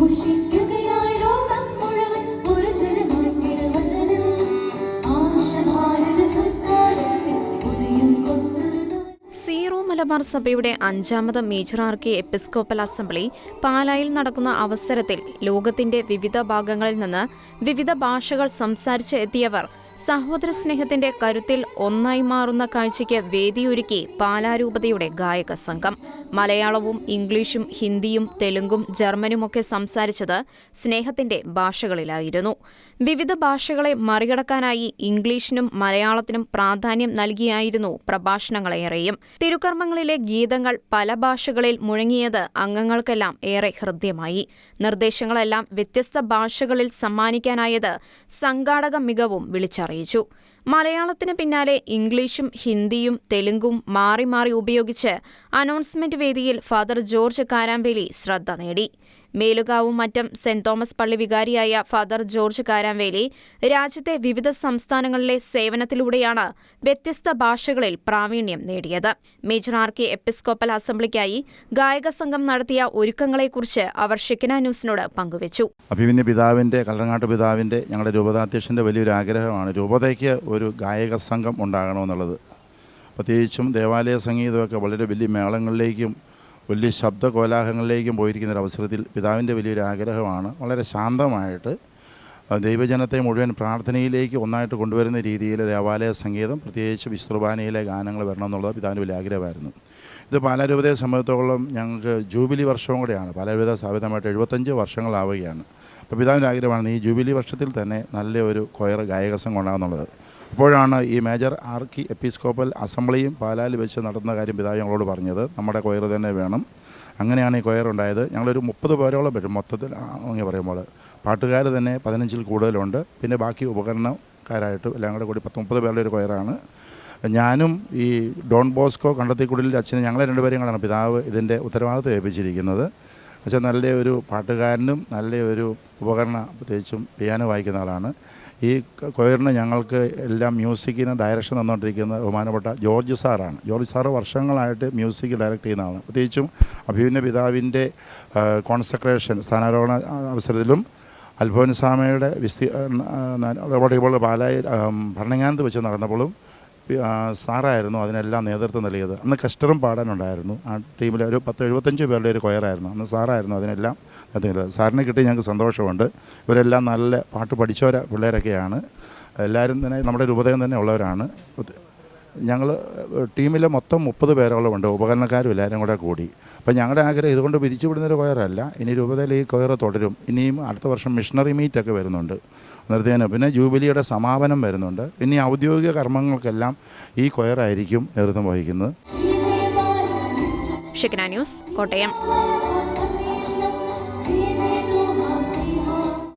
Zero Malabar സഭയുടെ 5ാമത് major ആർക്കി episcopal assembly പാലായിൽ നടക്കുന്ന അവസരത്തിൽ ലോകത്തിന്റെ വിവിധ ഭാഗങ്ങളിൽ നിന്ന് വിവിധ ഭാഷകൾ സംസാരിച്ച് എത്തിയവർ സഹോദര സ്നേഹത്തിന്റെ കരുത്തിൽ ഒന്നായി മാറുന്ന കാഴ്ചയ്ക്ക് വേദിയൊരുക്കി പാലാരൂപതയുടെ ഗായക സംഘം. മലയാളവും ഇംഗ്ലീഷും ഹിന്ദിയും തെലുങ്കും ജർമ്മനുമൊക്കെ സംസാരിച്ചത് സ്നേഹത്തിന്റെ ഭാഷകളിലായിരുന്നു. വിവിധ ഭാഷകളെ മറികടക്കാനായി ഇംഗ്ലീഷിനും മലയാളത്തിനും പ്രാധാന്യം നൽകിയായിരുന്നു പ്രഭാഷണങ്ങളേറെയും. തിരുക്കർമ്മങ്ങളിലെ ഗീതങ്ങൾ പല ഭാഷകളിൽ മുഴങ്ങിയത് അംഗങ്ങൾക്കെല്ലാം ഏറെ ഹൃദ്യമായി. നിർദ്ദേശങ്ങളെല്ലാം വ്യത്യസ്ത ഭാഷകളിൽ സമ്മാനിക്കാനായത് സംഘാടക മികവും വിളിച്ചറിയിച്ചു. മലയാളത്തിന് പിന്നാലെ ഇംഗ്ലീഷും ഹിന്ദിയും തെലുങ്കും മാറി മാറി ഉപയോഗിച്ച് അനൗൺസ്മെന്റ് വേദിയിൽ ഫാദർ ജോർജ് കാരാമ്പേലി ശ്രദ്ധ നേടി. മേലുകാവും മറ്റും സെന്റ് തോമസ് പള്ളി വികാരിയായ ഫാദർ ജോർജ് കാരാമ്പേലി രാജ്യത്തെ വിവിധ സംസ്ഥാനങ്ങളിലെ സേവനത്തിലൂടെയാണ് വ്യത്യസ്ത ഭാഷകളിൽ പ്രാവീണ്യം നേടിയത്. മേജർ ആർക്കി എപ്പിസ്കോപ്പൽ അസംബ്ലിക്കായി ഗായക സംഘം നടത്തിയ ഒരുക്കങ്ങളെക്കുറിച്ച് അവർ ഷെക്കിന ന്യൂസിനോട് പങ്കുവച്ചു. അഭിമന്യ പിതാവിൻ്റെ കല്ലറങ്ങാട്ട് പിതാവിൻ്റെ ഞങ്ങളുടെ രൂപതാധ്യക്ഷൻ്റെ വലിയൊരു ആഗ്രഹമാണ് രൂപതയ്ക്ക് ഒരു ഗായക സംഘം ഉണ്ടാകണമെന്നുള്ളത്. പ്രത്യേകിച്ചും ദേവാലയ സംഗീതമൊക്കെ വളരെ വലിയ മേളങ്ങളിലേക്കും വലിയ ശബ്ദ കോലാഹലങ്ങളിലേക്കും പോയിരിക്കുന്ന ഒരു അവസരത്തിൽ പിതാവിൻ്റെ വലിയൊരു ആഗ്രഹമാണ് വളരെ ശാന്തമായിട്ട് ദൈവജനത്തെ മുഴുവൻ പ്രാർത്ഥനയിലേക്ക് ഒന്നായിട്ട് കൊണ്ടുവരുന്ന രീതിയിൽ ദേവാലയ സംഗീതം, പ്രത്യേകിച്ച് വിസ്തുർബാനയിലെ ഗാനങ്ങൾ വരണം എന്നുള്ളത് പിതാവിൻ്റെ വലിയ ആഗ്രഹമായിരുന്നു. ഇത് പാലാരൂപതയെ സംബന്ധിച്ചിടത്തോളം ഞങ്ങൾക്ക് ജൂബിലി വർഷവും കൂടെയാണ്. പാലാരൂപത സ്ഥാപിതമായിട്ട് 75 വർഷങ്ങളാവുകയാണ്. അപ്പോൾ പിതാവിൻ്റെ ആഗ്രഹമാണ് ഈ ജൂബിലി വർഷത്തിൽ തന്നെ നല്ല ഒരു കൊയർ ഗായക സംഘം ഉണ്ടാകുന്നുള്ളത്. അപ്പോഴാണ് ഈ മേജർ ആർക്കി എപ്പിസ്കോപ്പൽ അസംബ്ലിയും പാലായിൽ വെച്ച് നടത്തുന്ന കാര്യം പിതാവ് ഞങ്ങളോട് പറഞ്ഞത്. നമ്മുടെ കൊയർ തന്നെ വേണം. അങ്ങനെയാണ് ഈ കൊയർ ഉണ്ടായത്. ഞങ്ങളൊരു 30 പേരോളം വരും മൊത്തത്തിൽ അങ്ങനെ പറയുമ്പോൾ. പാട്ടുകാർ തന്നെ 15-ൽ കൂടുതലുണ്ട്. പിന്നെ ബാക്കി ഉപകരണക്കാരായിട്ട് എല്ലാം കൂടി 30 പേരുടെ ഒരു കൊയറാണ്. ഞാനും ഈ ഡോൺ ബോസ്കോ കണ്ടത്തിക്കുടലിൽ അച്ഛനും ഞങ്ങളെ 2 പേരെയാണ് പിതാവ് ഇതിൻ്റെ ഉത്തരവാദിത്വം ഏൽപ്പിച്ചിരിക്കുന്നത്. അച്ഛൻ നല്ലൊരു പാട്ടുകാരനും നല്ലൊരു ഉപകരണ, പ്രത്യേകിച്ചും പിയാനോ വായിക്കുന്ന ആളാണ്. ഈ കൊയറിന് ഞങ്ങൾക്ക് എല്ലാം മ്യൂസിക്കിന് ഡയറക്ഷൻ തന്നുകൊണ്ടിരിക്കുന്ന ബഹുമാനപ്പെട്ട ജോർജ് സാറാണ്. ജോർജ് സാറ് വർഷങ്ങളായിട്ട് മ്യൂസിക് ഡയറക്റ്റ് ചെയ്യുന്ന ആളാണ്. പ്രത്യേകിച്ചും അഭിമന്യ പിതാവിൻ്റെ കോൺസെക്രേഷൻ സ്ഥാനാരോഹണ അവസരത്തിലും അൽഫോൻസാമയുടെ നടപടികൾ പാലായിൽ ഭരണങ്ങാനത്ത് വെച്ച് നടന്നപ്പോഴും സാറായിരുന്നു അതിനെല്ലാം നേതൃത്വം നൽകിയത്. അന്ന് കസ്റ്ററും പാടാനുണ്ടായിരുന്നു. ആ ടീമിൽ ഒരു 10-75 പേരുടെ ഒരു കൊയറായിരുന്നു. അന്ന് സാറായിരുന്നു അതിനെല്ലാം നൽകിയത്. സാറിനെ കിട്ടി ഞങ്ങൾക്ക് സന്തോഷമുണ്ട്. ഇവരെല്ലാം നല്ല പാട്ട് പഠിച്ചവര പിള്ളേരൊക്കെയാണ്. എല്ലാവരും തന്നെ നമ്മുടെ രൂപതയിൽ തന്നെ ഉള്ളവരാണ്. ഞങ്ങൾ ടീമിൽ മൊത്തം 30 പേരോളമുണ്ട്, ഉപകരണക്കാരും എല്ലാവരും കൂടെ കൂടി. അപ്പോൾ ഞങ്ങളുടെ ആഗ്രഹം ഇതുകൊണ്ട് പിരിച്ചുവിടുന്നൊരു കൊയറല്ല. ഇനി രൂപതയിൽ ഈ കൊയർ തുടരും. ഇനിയും അടുത്ത വർഷം മിഷണറി മീറ്റൊക്കെ വരുന്നുണ്ട് നിർത്തിയതിന്. പിന്നെ ജൂബിലിയുടെ സമാപനം വരുന്നുണ്ട്. ഇനി ഔദ്യോഗിക കർമ്മങ്ങൾക്കെല്ലാം ഈ കൊയറായിരിക്കും നേതൃത്വം വഹിക്കുന്നത്. Shekinah news, Kottayam.